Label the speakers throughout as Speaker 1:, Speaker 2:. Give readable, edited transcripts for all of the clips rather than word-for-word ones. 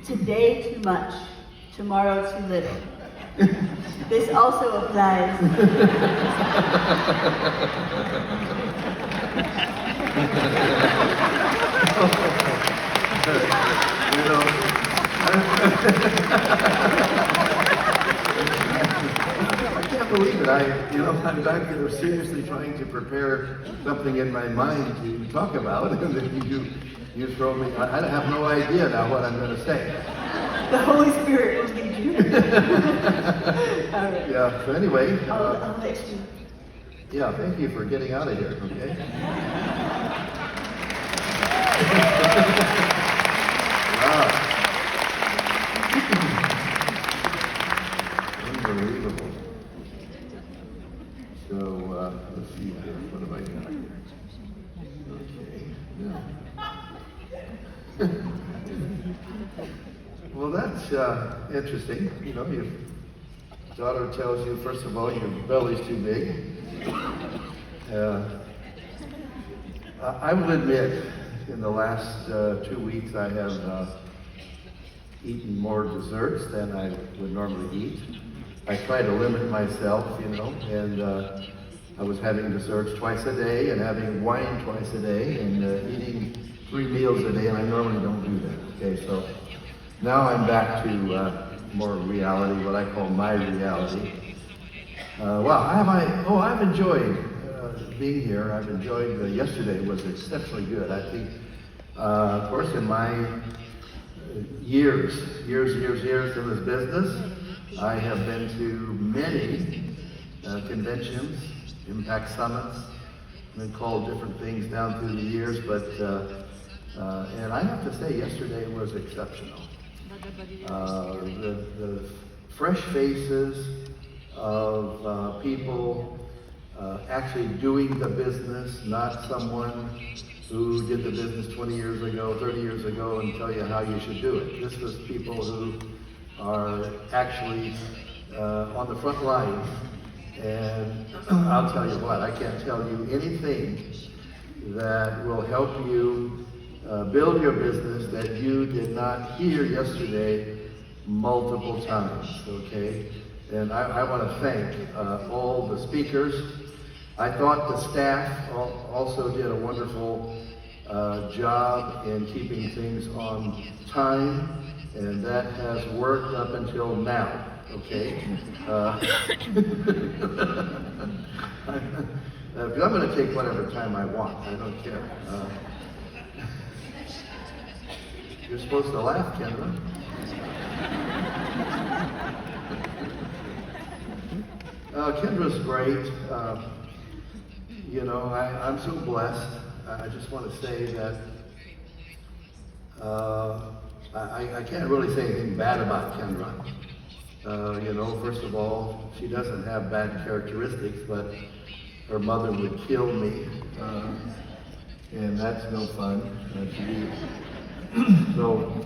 Speaker 1: Today too much, tomorrow too little. This also applies.
Speaker 2: I can't believe it. I'm back here seriously trying to prepare something in my mind to talk about, and then you throw me. I have no idea now what I'm going to say.
Speaker 1: The Holy Spirit will lead you. All right.
Speaker 2: Yeah. So anyway.
Speaker 1: I'll let you.
Speaker 2: Yeah. Thank you for getting out of here. Okay. Wow. Unbelievable. So let's see here. What have I got here? Okay. Yeah. Well, that's interesting. You know, your daughter tells you, first of all, your belly's too big. I will admit, in the last 2 weeks, I have eaten more desserts than I would normally eat. I try to limit myself, you know, and I was having desserts twice a day and having wine twice a day and eating 3 meals a day, and I normally don't do that. Okay, so now I'm back to more reality, what I call my reality. I've enjoyed being here. I've enjoyed, yesterday was exceptionally good. I think, of course, in my years in this business, I have been to many conventions, impact summits, been called different things down through the years, but and I have to say, yesterday was exceptional. The fresh faces of people actually doing the business, not someone who did the business 20 years ago, 30 years ago, and tell you how you should do it. This was people who are actually on the front lines. And I'll tell you what, I can't tell you anything that will help you build your business that you did not hear yesterday multiple times, okay? And I want to thank all the speakers. I thought the staff also did a wonderful job in keeping things on time, and that has worked up until now, okay? I'm going to take whatever time I want. I don't care. You're supposed to laugh, Kendra. Kendra's great. You know, I'm so blessed. I just want to say that I can't really say anything bad about Kendra. You know, first of all, she doesn't have bad characteristics, but her mother would kill me, and that's no fun. So,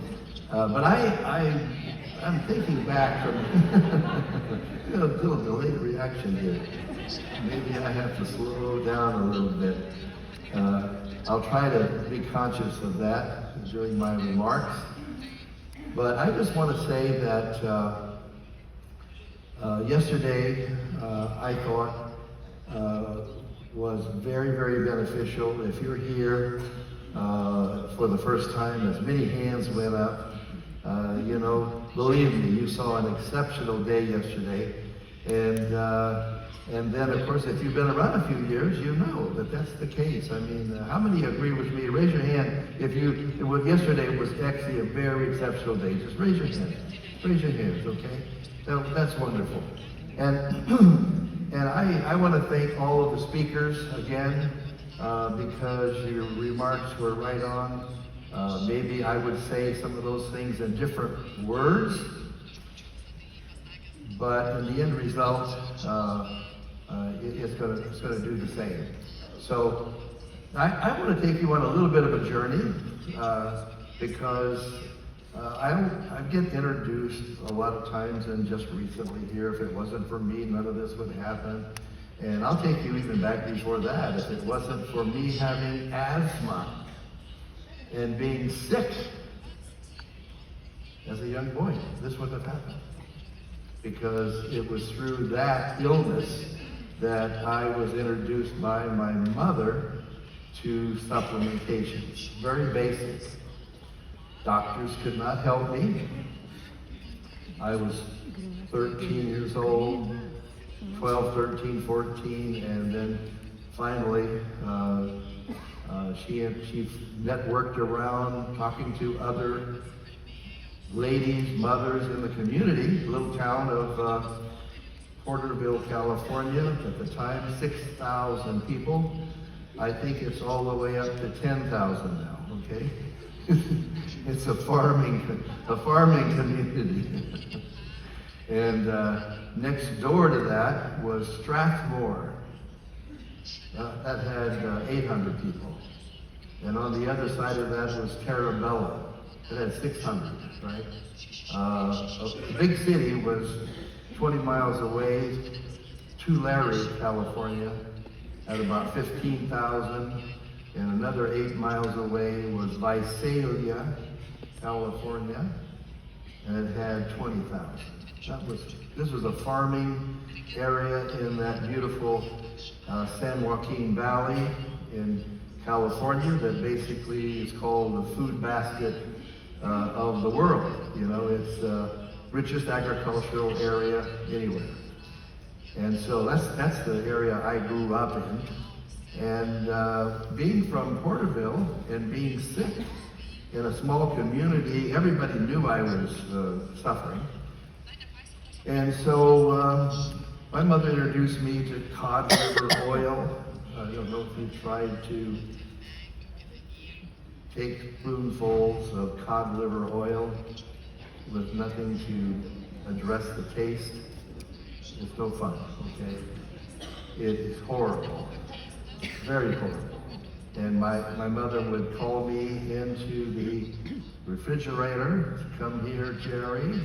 Speaker 2: but I'm thinking back from a little delayed reaction here. Maybe I have to slow down a little bit. I'll try to be conscious of that during my remarks. But I just want to say that yesterday I thought was very, very beneficial. If you're here for the first time, as many hands went up, you know, believe me, you saw an exceptional day yesterday. And then, of course, if you've been around a few years, you know that that's the case. I mean, how many agree with me? Raise your hand if yesterday was actually a very exceptional day. Just raise your hand. Raise your hands, okay? That's wonderful. And I want to thank all of the speakers again, because your remarks were right on. Maybe I would say some of those things in different words, but in the end result, it's going to do the same. So I want to take you on a little bit of a journey, because I get introduced a lot of times, and just recently here, if it wasn't for me, none of this would happen. And I'll take you even back before that. If it wasn't for me having asthma and being sick, a young boy, this wouldn't have happened. Because it was through that illness that I was introduced by my mother to supplementations. Very basic. Doctors could not help me. I was 13 years old, 12, 13, 14, and then finally she networked around talking to other ladies, mothers in the community, little town of Porterville, California. At the time, 6,000 people. I think it's all the way up to 10,000 now, okay? It's a farming community. And next door to that was Strathmore. That had 800 people. And on the other side of that was Terabella. It had 600, right? A big city was 20 miles away, Tulare, California, at about 15,000. And another 8 miles away was Visalia, California, and it had 20,000. This was a farming area in that beautiful San Joaquin Valley in California that basically is called the food basket of the world. You know, it's the richest agricultural area anywhere. And so that's the area I grew up in. And being from Porterville and being sick in a small community, everybody knew I was suffering. And so my mother introduced me to cod liver oil. I don't know if you've tried to take spoonfuls of cod liver oil with nothing to address the taste. It's no fun, okay? It is horrible, very horrible. And my mother would call me into the refrigerator, come here, Jerry,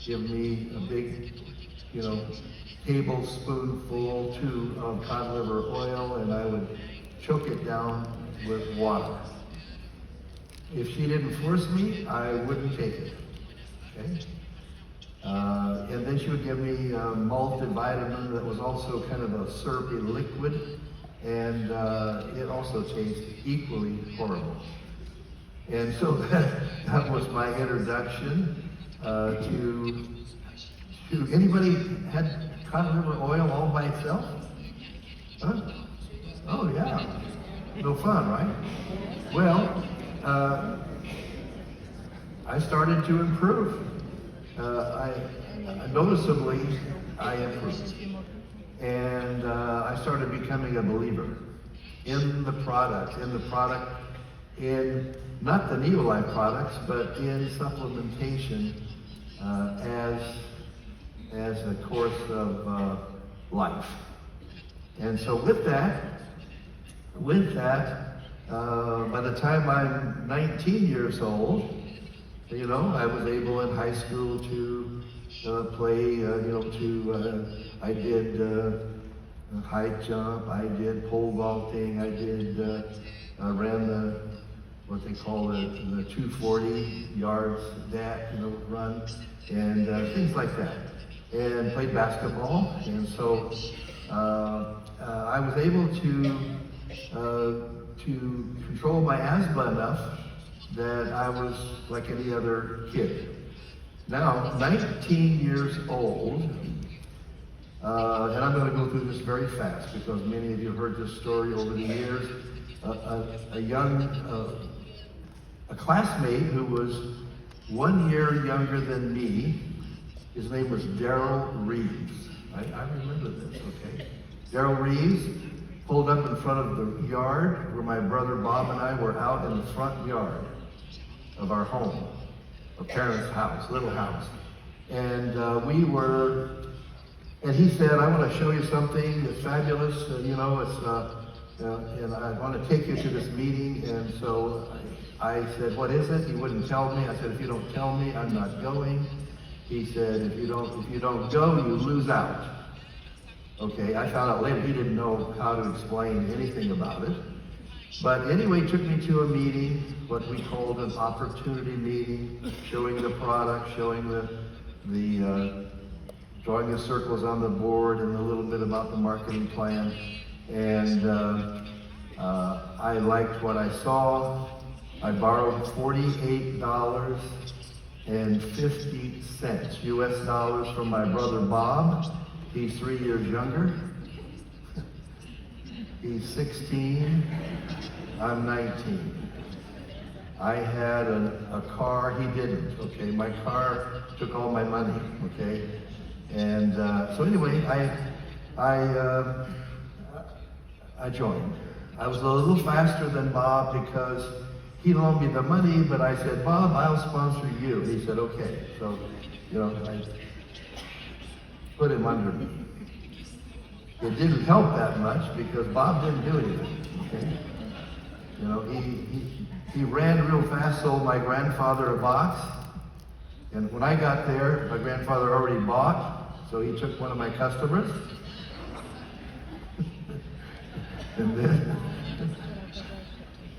Speaker 2: give me a big, tablespoonful, two of cod liver oil, and I would choke it down with water. If she didn't force me, I wouldn't take it, okay? And then she would give me a multivitamin that was also kind of a syrupy liquid, and it also tastes equally horrible. And so that was my introduction to anybody had cod liver oil all by itself? Huh? Oh yeah, no fun, right? Well, I started to improve. Noticeably, I improved. And I started becoming a believer in the product, in not the NeoLife products, but in supplementation as a course of life. And so with that, by the time I'm 19 years old, I was able in high school to play, I did high jump, I did pole vaulting, I ran what they call the 240 yards run, and things like that. And played basketball, and so I was able to control my asthma enough that I was like any other kid. Now, 19 years old, and I'm going to go through this very fast because many of you have heard this story over the years. A classmate who was 1 year younger than me, his name was Darryl Reeves. I remember this, okay? Darryl Reeves pulled up in front of the yard where my brother Bob and I were out in the front yard of our home, our parents' house, little house. And and he said, I want to show you something that's fabulous, and I want to take you to this meeting. And so I said, what is it? He wouldn't tell me. I said, if you don't tell me, I'm not going. He said, if you don't go, you lose out. Okay, I found out later he didn't know how to explain anything about it. But anyway, he took me to a meeting, what we called an opportunity meeting, showing the product, showing drawing the circles on the board and a little bit about the marketing plan. And I liked what I saw. I borrowed $48.50 US dollars from my brother Bob. He's 3 years younger. He's 16, I'm 19. I had a car, he didn't, okay? My car took all my money, okay? And so anyway, I joined. I was a little faster than Bob because he loaned me the money, but I said, Bob, I'll sponsor you. He said, okay. So, I put him under me. It didn't help that much because Bob didn't do anything, okay? He ran real fast, sold my grandfather a box. And when I got there, my grandfather already bought, so he took one of my customers.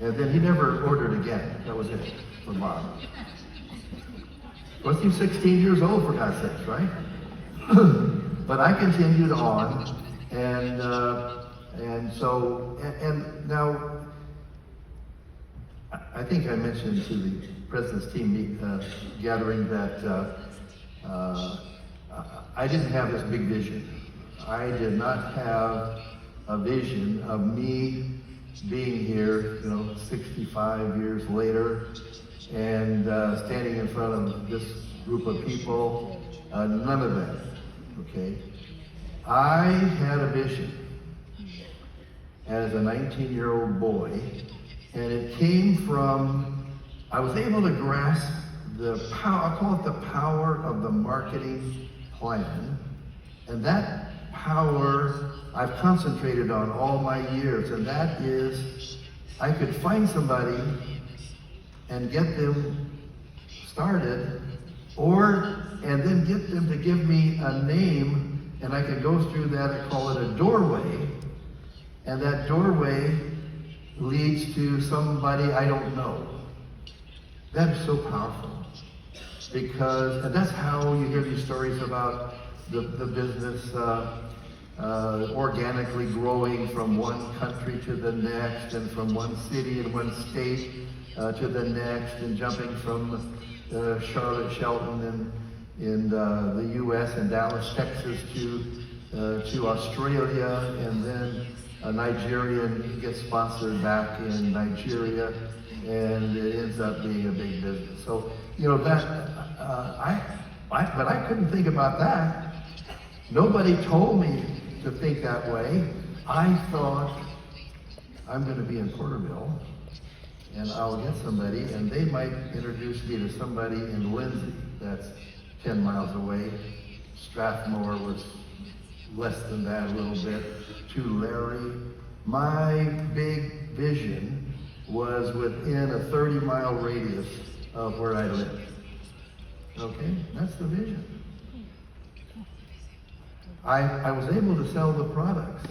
Speaker 2: and then he never ordered again. That was it for Bob. Was he 16 years old, for God's sakes, right? But I continued on, and now I think I mentioned to the president's team gathering that I didn't have this big vision. I did not have a vision of me being here, 65 years later, and standing in front of this group of people. None of that, okay? I had a vision as a 19-year-old boy, and it came from, I was able to grasp the power, I call it the power of the marketing plan, and that power I've concentrated on all my years, and that is I could find somebody and get them started, and then get them to give me a name, and I could go through that and call it a doorway, and that doorway leads to somebody I don't know. That is so powerful, and that's how you hear these stories about the business organically growing from one country to the next, and from one city and one state to the next, and jumping from Charlotte, Shelton in the U.S. and Dallas, Texas to Australia, and then a Nigerian gets sponsored back in Nigeria, and it ends up being a big business. So, but I couldn't think about that. Nobody told me to think that way. I thought, I'm going to be in Porterville, and I'll get somebody, and they might introduce me to somebody in Lindsay, that's 10 miles away. Strathmore was less than that a little bit, to Larry. My big vision was within a 30-mile radius of where I lived. Okay, that's the vision. I was able to sell the products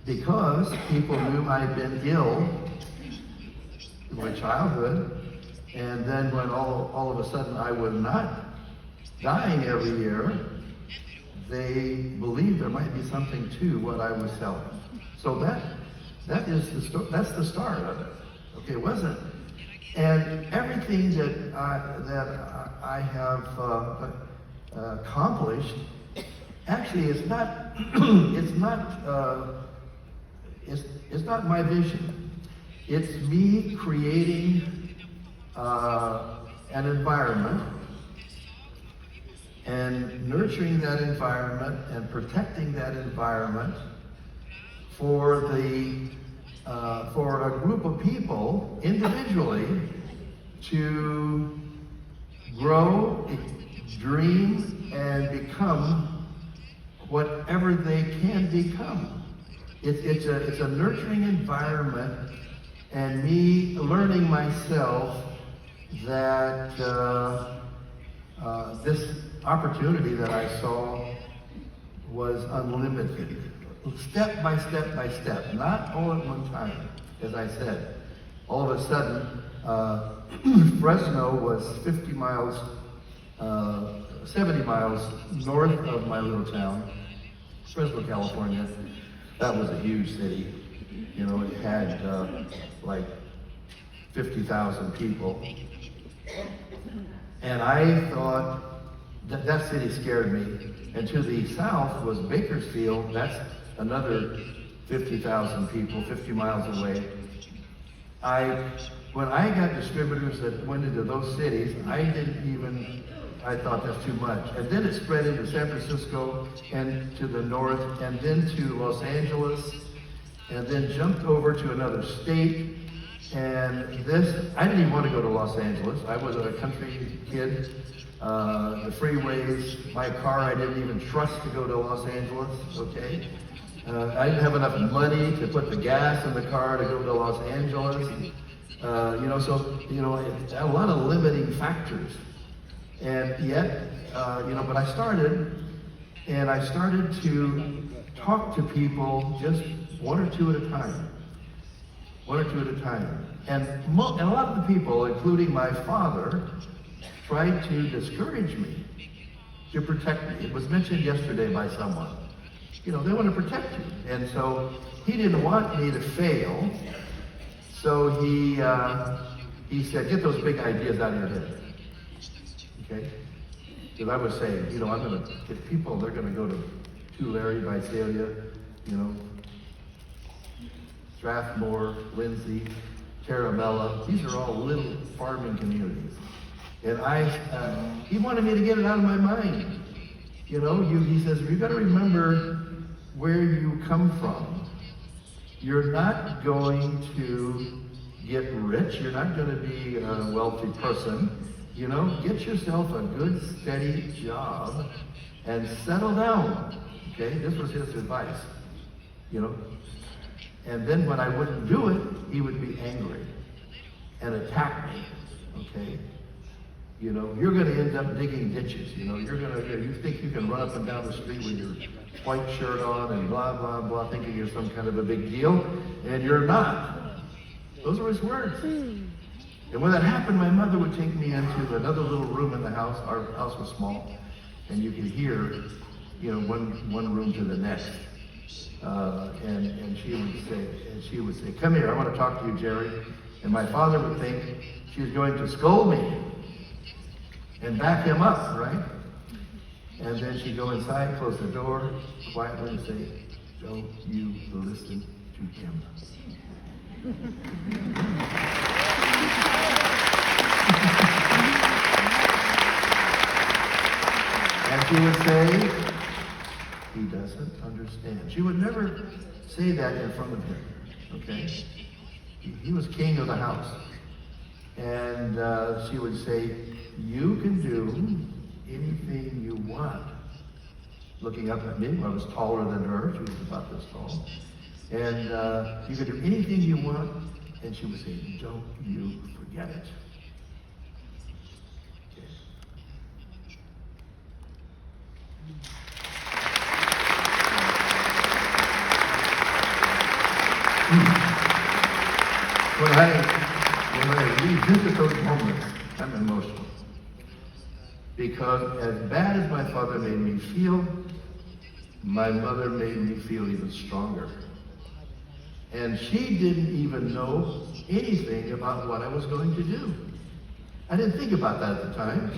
Speaker 2: because people knew I'd been ill in my childhood, and then when all of a sudden I was not dying every year, they believed there might be something to what I was selling. So that's the start of it. Okay, it wasn't. And everything that I have accomplished, actually, it's not my vision. It's me creating an environment and nurturing that environment and protecting that environment for a group of people individually to grow, dream, and become whatever they can become. It's a nurturing environment, and me learning myself that this opportunity that I saw was unlimited. step by step by step, not all at one time, as I said. All of a sudden, Fresno was 50 miles, 70 miles north of my little town, Fresno, California. That was a huge city. You know, it had like 50,000 people. And I thought that city scared me. And to the south was Bakersfield. That's another 50,000 people, 50 miles away. When I got distributors that went into those cities, I thought that's too much. And then it spread into San Francisco and to the north, and then to Los Angeles, and then jumped over to another state. And I didn't even want to go to Los Angeles. I was a country kid. The freeways, my car, I didn't even trust to go to Los Angeles, okay? I didn't have enough money to put the gas in the car to go to Los Angeles. A lot of limiting factors. And yet, but I started to talk to people just one or two at a time. And a lot of the people, including my father, tried to discourage me, to protect me. It was mentioned yesterday by someone. They want to protect you. And so he didn't want me to fail. So he said, get those big ideas out of your head. Okay? Because I was saying, I'm going to get people, they're going to go to Tulare, Visalia, Strathmore, Lindsay, Terramella. These are all little farming communities. And he wanted me to get it out of my mind. He says, you got to remember where you come from. You're not going to get rich. You're not going to be a wealthy person. Get yourself a good, steady job and settle down. Okay, this was his advice. And then when I wouldn't do it, he would be angry and attack me. Okay. You're going to end up digging ditches. You think you can run up and down the street with your white shirt on and blah, blah, blah, thinking you're some kind of a big deal, and you're not. Those were his words. And when that happened, my mother would take me into another little room in the house. Our house was small, and you could hear, one room to the next. And she would say, come here, I want to talk to you, Jerry. And my father would think she was going to scold me and back him up, right? And then she'd go inside, close the door, quietly and say, don't you listen to him. And she would say, he doesn't understand. She would never say that in front of him, okay? He was king of the house. And she would say, you can do anything you want. Looking up at me, I was taller than her. She was about this tall. And you can do anything you want. And she would say, don't you forget it. Okay. When I revisit those moments, I'm emotional. Because as bad as my father made me feel, my mother made me feel even stronger. And she didn't even know anything about what I was going to do. I didn't think about that at the time.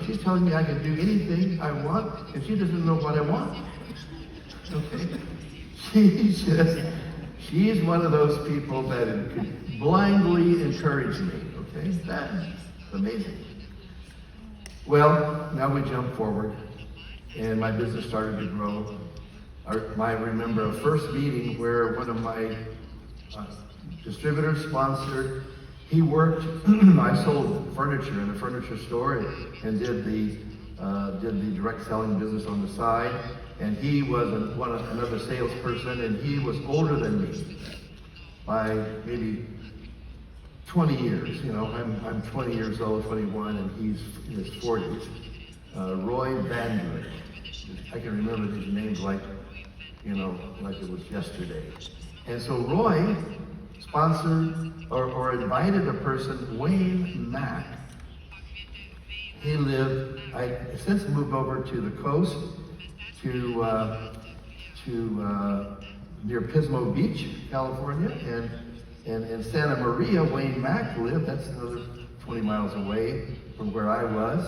Speaker 2: She's telling me I can do anything I want, and she doesn't know what I want. Okay? She's one of those people that could blindly encourage me. Okay? That's amazing. Well, now we jump forward, and my business started to grow. I remember a first meeting where one of my distributors sponsored. He worked. I sold furniture in a furniture store and did the direct selling business on the side. And he was another salesperson, and he was older than me by maybe 20 years. I'm 20 years old, 21, and he's in his 40s. Roy Vandler. I can remember these names like you know, like it was yesterday. And so Roy sponsored or invited a person, Wayne Mack. He lived, I since moved over to the coast, to near Pismo Beach, California, and in Santa Maria, Wayne Mack lived. That's another 20 miles away from where I was.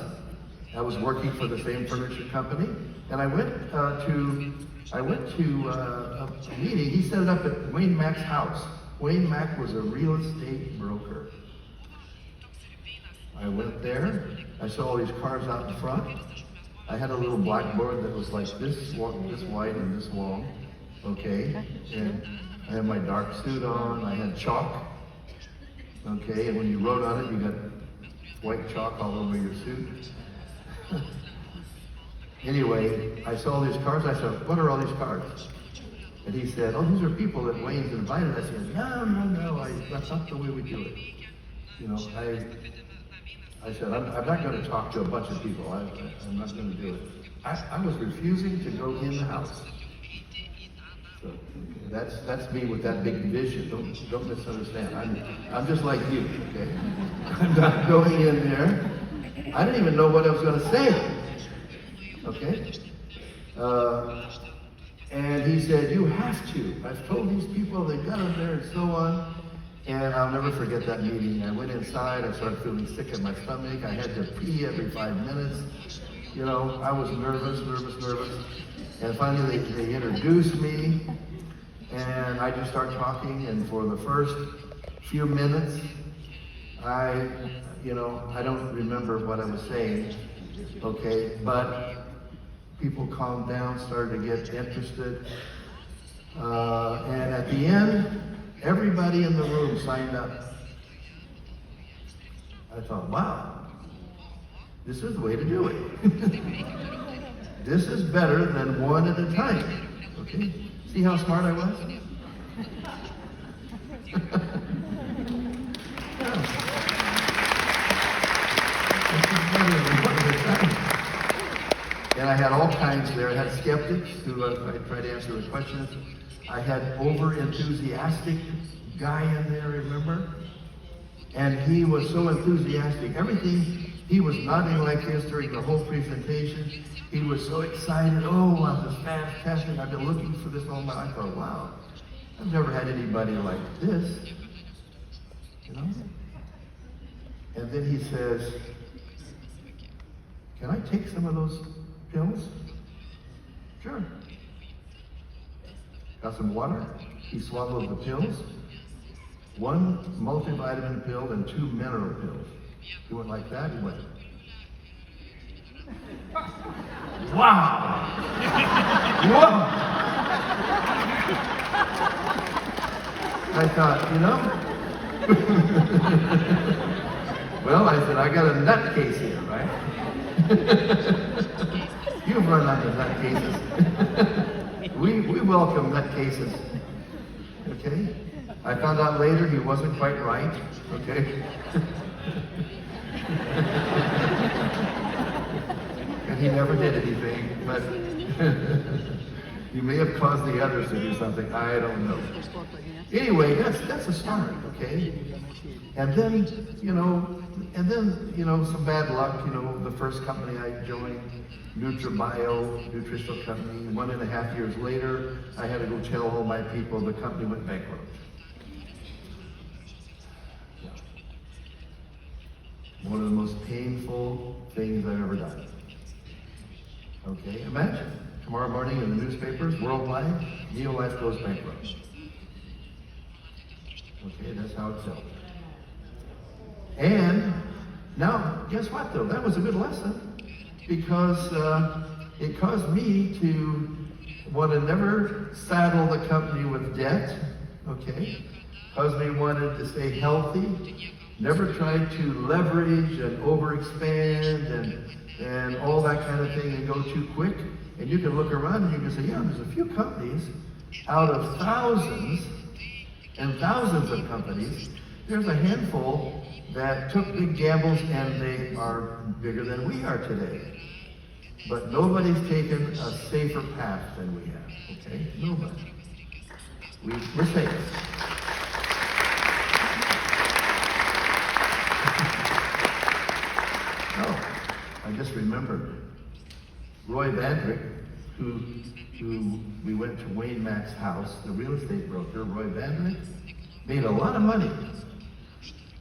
Speaker 2: I was working for the same furniture company, and I went to a meeting. He set it up at Wayne Mack's house. Wayne Mack was a real estate broker. I went there. I saw all these cars out in front. I had a little blackboard that was like this wide and this long. Okay, and I had my dark suit on. I had chalk. Okay, and when you wrote on it, you got white chalk all over your suit. Anyway, I saw these cars. I said, "What are all these cars?" And he said, "Oh, these are people that Wayne's invited." I said, "No, that's not the way we do it." You know, I said, I'm not going to talk to a bunch of people. I'm not going to do it. I was refusing to go in the house. So that's me with that big vision. Don't misunderstand. I'm just like you, okay? I'm not going in there. I didn't even know what I was going to say. Okay? And he said, "You have to. I've told these people they got them there," and so on. And I'll never forget that meeting. I went inside. I started feeling sick in my stomach. I had to pee every 5 minutes. You know, I was nervous. And finally, they introduced me, and I just started talking. And for the first few minutes, I don't remember what I was saying. Okay, but people calmed down, started to get interested, and at the end, everybody in the room signed up. I thought, wow, this is the way to do it. This is better than one at a time. Okay? See how smart I was? And I had all kinds there. I had skeptics who I tried to answer the questions. I had over-enthusiastic guy in there, remember? And he was so enthusiastic. Everything, he was nodding like this during the whole presentation. He was so excited. Oh, this is fantastic. I've been looking for this all my life. I thought, wow, I've never had anybody like this. You know? And then he says, "Can I take some of those pills?" "Sure." Got some water. He swallowed the pills. 1 multivitamin pill and 2 mineral pills. He went like that. He went, "Wow! Whoa!" I thought, you know. Well, I said, I got a nutcase here, right? You've run out of nutcases. We welcome nutcases. Okay? I found out later he wasn't quite right. Okay? And he never did anything, but he may have caused the others to do something. I don't know. Anyway, that's a start, okay? And then, some bad luck, the first company I joined, NutriBio, nutritional company, 1.5 years later, I had to go tell all my people the company went bankrupt. Yeah. One of the most painful things I've ever done. Okay, imagine, tomorrow morning in the newspapers, worldwide, NeoLife goes bankrupt. Okay, that's how it felt. And now, guess what though? That was a good lesson, because it caused me to want to never saddle the company with debt, okay? Caused me wanted to stay healthy, never tried to leverage and overexpand and all that kind of thing and go too quick. And you can look around and you can say, yeah, there's a few companies out of thousands and thousands of companies, there's a handful that took big gambles and they are bigger than we are today. But nobody's taken a safer path than we have, okay? Nobody. We're safe. Oh, I just remembered. Roy Vandrick, who we went to Wayne Mack's house, the real estate broker, Roy Vandrick, made a lot of money.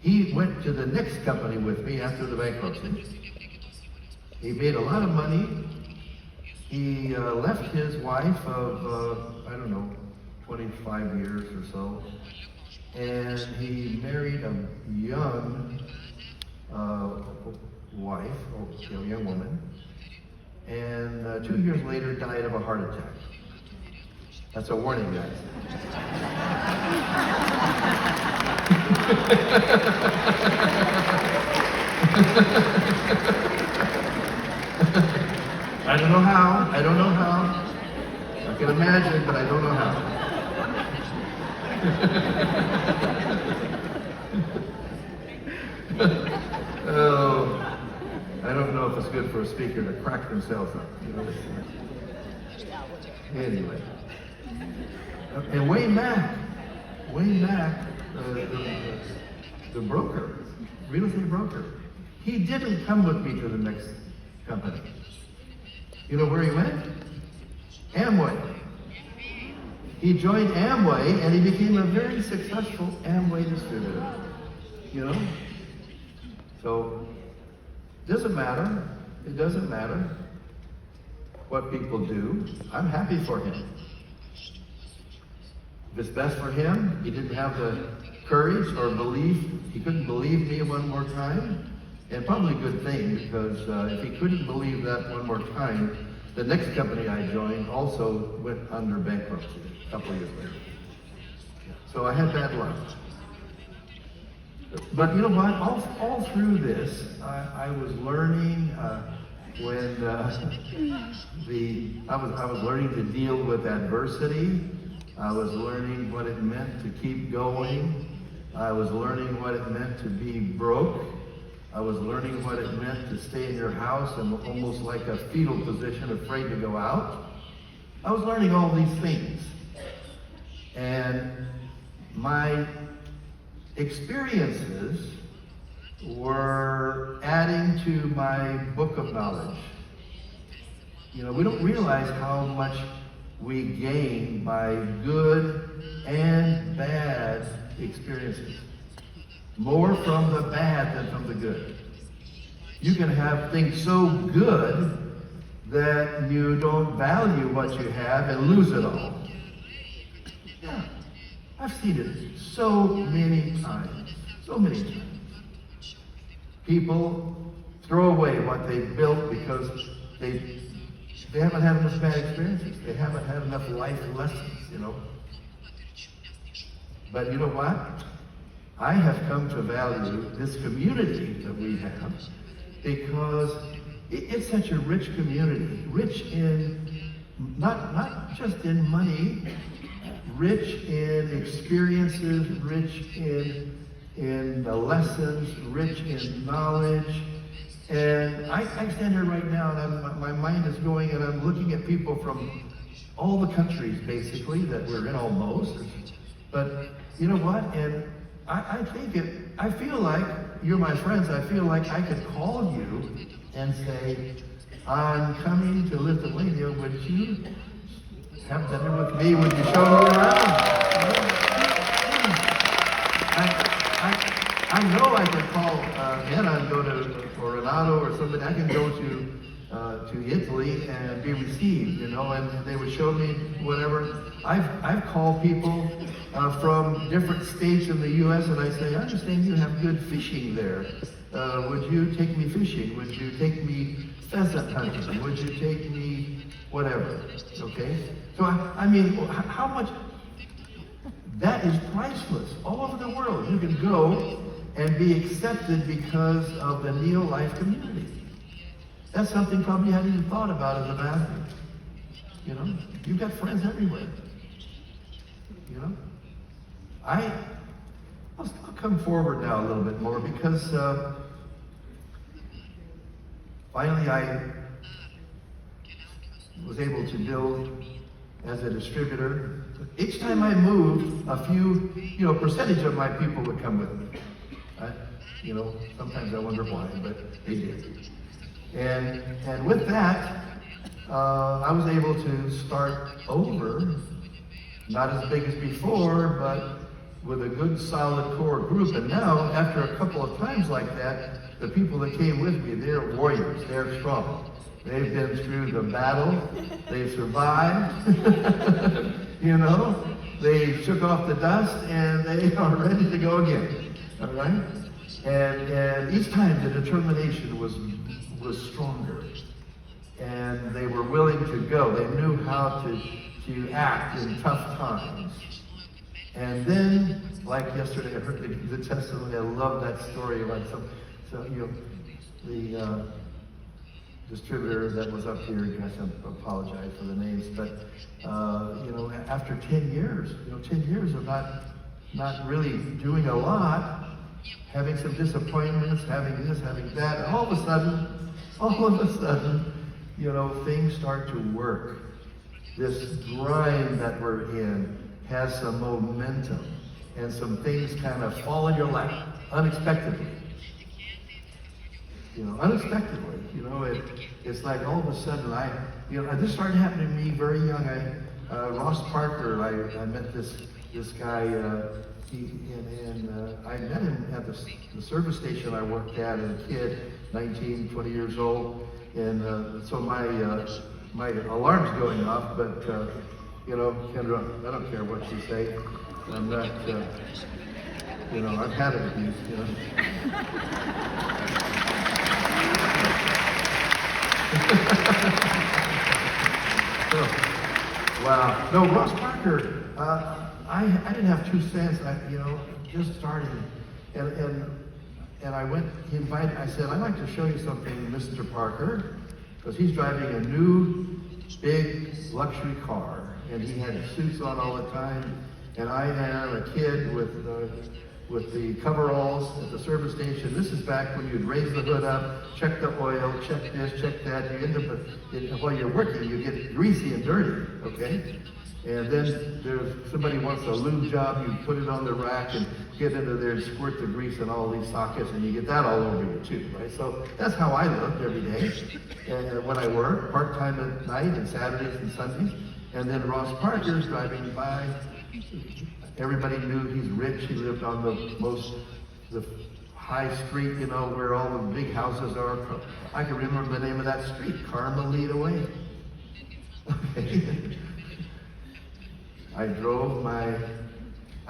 Speaker 2: He went to the next company with me after the bankruptcy. He made a lot of money. He left his wife of, 25 years or so, and he married a young wife, young woman, and 2 years later died of a heart attack. That's a warning, guys. I don't know how. I can imagine, but I don't know how. Oh, I don't know if it's good for a speaker to crack themselves up. Anyway. And Wayne Mack, the broker, real estate broker, he didn't come with me to the next company. You know where he went? Amway. He joined Amway and he became a very successful Amway distributor. You know? So, it doesn't matter what people do. I'm happy for him. If it's best for him, he didn't have the courage or belief, he couldn't believe me one more time, and probably a good thing, because if he couldn't believe that one more time, the next company I joined also went under bankruptcy a couple of years later. So I had bad luck. But you know what? All through this, I was learning I was learning to deal with adversity. I was learning what it meant to keep going. I was learning what it meant to be broke. I was learning what it meant to stay in your house and almost like a fetal position, afraid to go out. I was learning all these things. And my experiences were adding to my book of knowledge. You know, we don't realize how much we gain by good and bad experiences. More from the bad than from the good. You can have things so good that you don't value what you have and lose it all. Yeah, I've seen it so many times. People throw away what they've built because they haven't had enough bad experiences. They haven't had enough life lessons, you know. But you know what? I have come to value this community that we have because it's such a rich community, rich in, not just in money, rich in experiences, rich in the lessons, rich in knowledge. And I stand here right now and my mind is going and I'm looking at people from all the countries basically that we're in almost. But you know what? And I feel like, you're my friends, I feel like I could call you and say, I'm coming to Lithuania, would you have dinner with me? Would you show me around? I know I could call Anna and go to Coronado or something. I can go to Italy and be received, you know, and they would show me whatever. I've called people from different states in the U.S. and I say, I understand you have good fishing there. Would you take me fishing? Would you take me pheasant hunting? Would you take me whatever? Okay? So I mean, how much? That is priceless. All over the world, you can go and be accepted because of the NeoLife community. That's something probably you hadn't even thought about as a pastor. You know, you've got friends everywhere. You know, I'll come forward now a little bit more because finally was able to build as a distributor. Each time I moved, a few, percentage of my people would come with me. Sometimes I wonder why, but they did. And with that, I was able to start over, not as big as before, but with a good solid core group. And now, after a couple of times like that, the people that came with me, they're warriors, they're strong. They've been through the battle, they've survived, they shook off the dust, and they are ready to go again, all right? And each time the determination was stronger, and they were willing to go. They knew how to act in tough times. And then, like yesterday, I heard the testimony. I love that story about the distributor that was up here. I apologize for the names, but after 10 years, 10 years of not really doing a lot, having some disappointments, having this, having that, and all of a sudden, things start to work. This grind that we're in has some momentum, and some things kind of fall in your lap unexpectedly. Unexpectedly. It's like all of a sudden this started happening to me very young. Ross Parker, I met this guy, I met him at the service station I worked at as a kid, 19, 20 years old, and so my alarm's going off, but Kendra, I don't care what you say. I'm not, I've had it abused, Wow. No, Ross Parker, I didn't have 2 cents, just started. And I went, I said, I'd like to show you something, Mr. Parker, because he's driving a new, big, luxury car. And he had suits on all the time. And I had a kid with the coveralls at the service station. This is back when you'd raise the hood up, check the oil, check this, check that. You end up, while you're working, you get greasy and dirty, okay? And then somebody wants a lube job, you put it on the rack and get into there and squirt the grease in all these sockets, and you get that all over you too, right? So that's how I looked every day. And when I worked, part-time at night and Saturdays and Sundays. And then Ross Parker's driving by. Everybody knew he's rich. He lived on the high street, where all the big houses are. I can remember the name of that street, Carmelita Way. Okay. I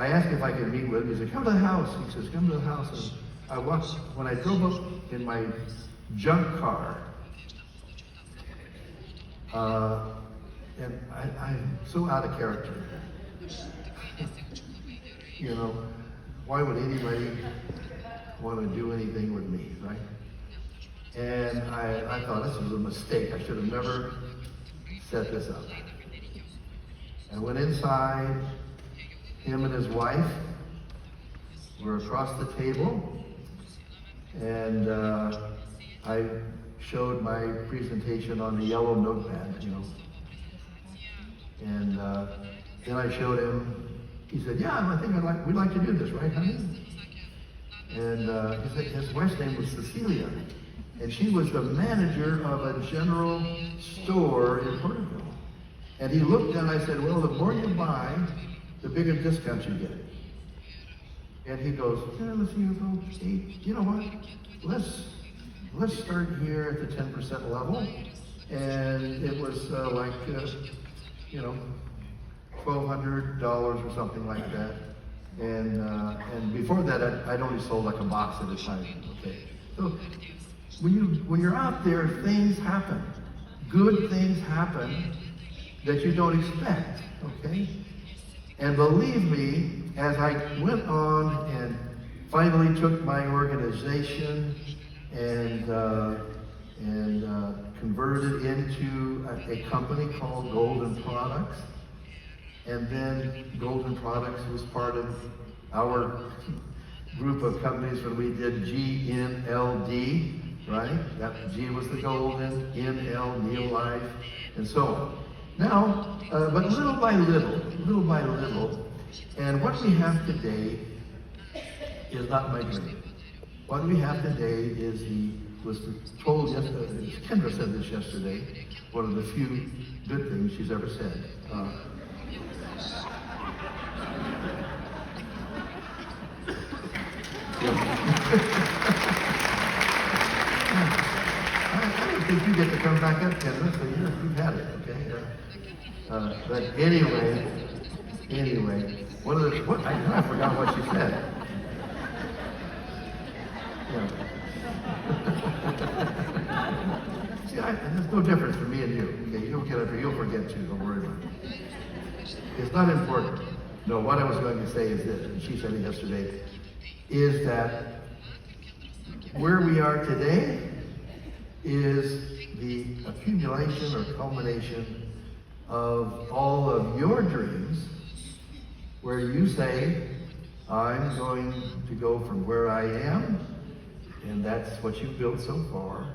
Speaker 2: asked if I could meet with him. He said, come to the house. He says, come to the house. And when I drove up in my junk car, and I'm so out of character. Why would anybody want to do anything with me, right? And I thought this was a mistake. I should have never set this up. I went inside. Him and his wife were across the table, and I showed my presentation on the yellow notepad, And then I showed him. He said, "Yeah, I think we'd like to do this, right, honey?" And his wife's name was Cecilia, and she was the manager of a general store in Porterville. And he looked and I said, "Well, the more you buy, the bigger discount you get." And he goes, "Yeah, let's see, you know what? Let's start here at the 10% level." And it was $1,200 or something like that. And before that, I'd only sold like a box at a time. Okay. So when you're out there, things happen. Good things happen that you don't expect. Okay. And believe me, as I went on and finally took my organization and converted into a company called Golden Products. And then Golden Products was part of our group of companies when we did GNLD, right? That G was the golden, NL, NeoLife, and so on. Now, but little by little, and what we have today is not my dream. What we have today is was told yesterday, Kendra said this yesterday, one of the few good things she's ever said. I don't think you get to come back up, Kendra, so you've had it, okay? But anyway, I forgot what she said. Yeah. See, there's no difference for me and you. Okay, you'll get up here, you'll forget too. Don't worry about it. It's not important. No, what I was going to say is this, and she said it yesterday, is that where we are today is the accumulation or culmination of all of your dreams, where you say, I'm going to go from where I am, and that's what you've built so far.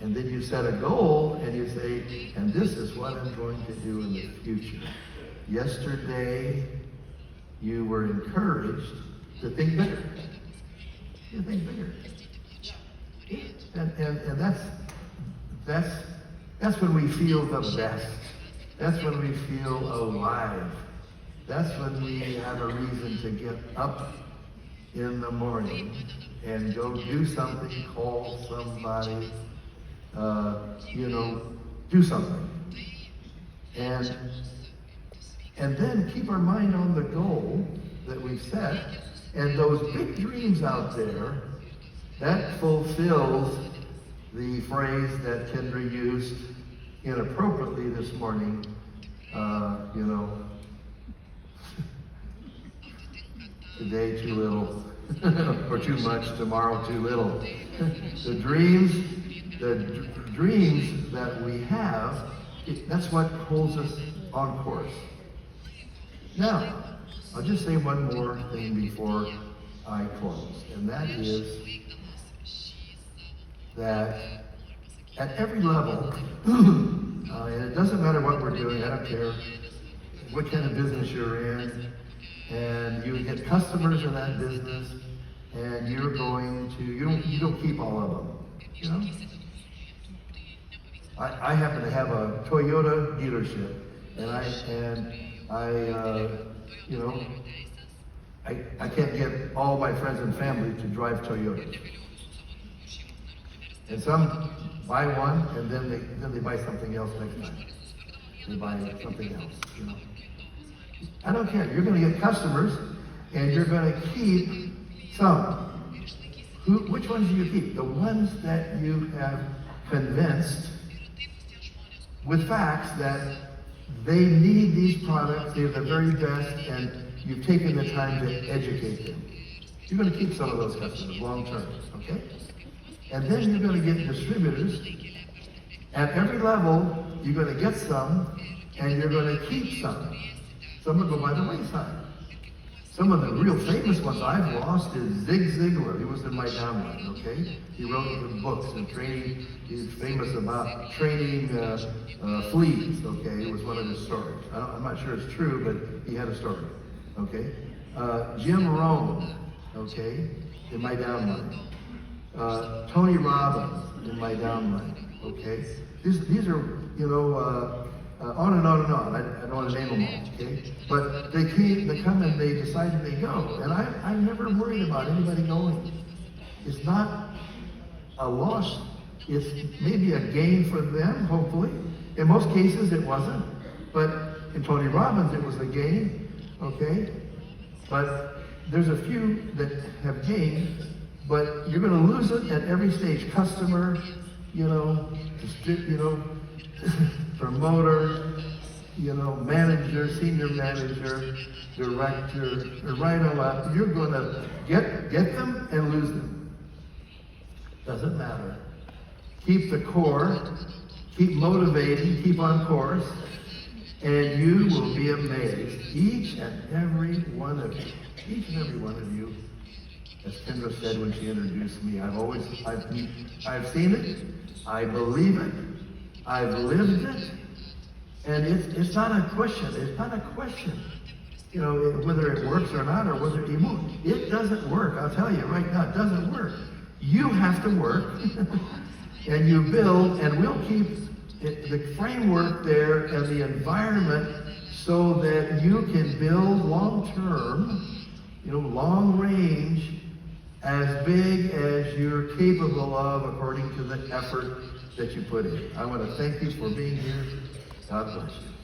Speaker 2: And then you set a goal and you say, and this is what I'm going to do in the future. Yesterday, you were encouraged to think bigger. You think bigger. And that's when we feel the best. That's when we feel alive. That's when we have a reason to get up in the morning and go do something, call somebody, do something. And then keep our mind on the goal that we've set, and those big dreams out there, that fulfills the phrase that Kendra used inappropriately this morning, today too little, or too much, tomorrow too little. The dreams that we have, that's what holds us on course. Now, I'll just say one more thing before I close, and that is that at every level, and it doesn't matter what we're doing, I don't care what kind of business you're in, and you get customers in that business, and you're going to, you don't keep all of them, you know? I happen to have a Toyota dealership, and I can't get all my friends and family to drive Toyotas. And some buy one, and then they buy something else next time. They buy something else, you know. I don't care. You're going to get customers, and you're going to keep some. Which ones do you keep? The ones that you have convinced with facts that they need these products, they're the very best, and you've taken the time to educate them. You're going to keep some of those customers long term, okay? And then you're going to get distributors. At every level, you're going to get some, and you're going to keep some. Some will go by the wayside. Some of the real famous ones I've lost is Zig Ziglar. He was in my downline, okay? He wrote the books and training. He's famous about training fleas, okay? It was one of his stories. I'm not sure it's true, but he had a story, okay? Jim Rohn, okay, in my downline. Tony Robbins in my downline, okay? These are, on and on and on. I don't want to name them all, okay? But they come and they decide and they go. And I'm never worried about anybody going. It's not a loss. It's maybe a gain for them, hopefully. In most cases, it wasn't. But in Tony Robbins, it was a gain, okay? But there's a few that have gained, but you're going to lose it at every stage. Customer, promoter, manager, senior manager, director, right on up. You're going to get them and lose them. Doesn't matter. Keep the core, keep motivating, keep on course, and you will be amazed. Each and every one of you As Kendra said when she introduced me, I've seen it, I believe it, I've lived it, and it's not a question. It's not a question. You know, whether it works or not, or whether it won't. It doesn't work. I'll tell you right now, it doesn't work. You have to work, and you build, and we'll keep the framework there and the environment so that you can build long-term, you know, long range, as big as you're capable of according to the effort that you put in. I want to thank you for being here. God bless you.